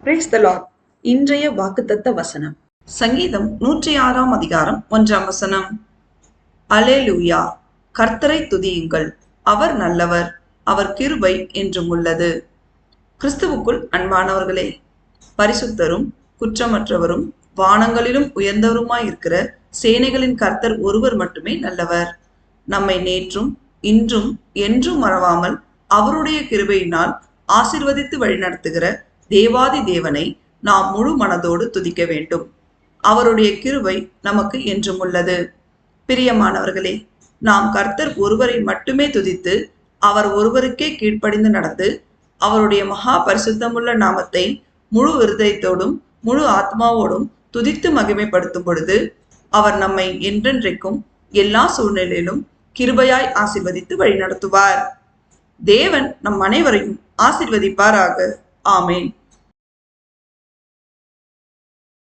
Praise the Lord. இன்றைய வாக்குத்தத்த வசனம் சங்கீதம் 106 அதிகாரம் 1 அல்லேலூயா. கர்த்தரை துதியுங்கள், அவர் நல்லவர், அவர் கிருபை என்றும் உள்ளது. கிறிஸ்துவுக்குள் அன்பானவர்களே, பரிசுத்தரும் குற்றமற்றவரும் வானங்களிலும் உயர்ந்தவருமாயிருக்கிற சேனைகளின் கர்த்தர் ஒருவர் மட்டுமே நல்லவர். நம்மை நேற்றும் இன்றும் என்றும் மறவாமல் அவருடைய கிருபையினால் ஆசீர்வதித்து வழிநடத்துகிற தேவாதி தேவனை நாம் முழு மனதோடு துதிக்க வேண்டும். அவருடைய கிருபை நமக்கு என்றும் உள்ளது. பிரியமானவர்களே, நாம் கர்த்தர் ஒருவரை மட்டுமே துதித்து அவர் ஒருவருக்கே கீழ்ப்படிந்து நடந்து அவருடைய மகா பரிசுத்தமுள்ள நாமத்தை முழு இருதயத்தோடும் முழு ஆத்மாவோடும் துதித்து மகிமைப்படுத்தும் பொழுது அவர் நம்மை என்றென்றைக்கும் எல்லா சூழ்நிலையிலும் கிருபையாய் ஆசீர்வதித்து வழிநடத்துவார். தேவன் நம் அனைவரையும் ஆசீர்வதிப்பாராக. ஆமேன்.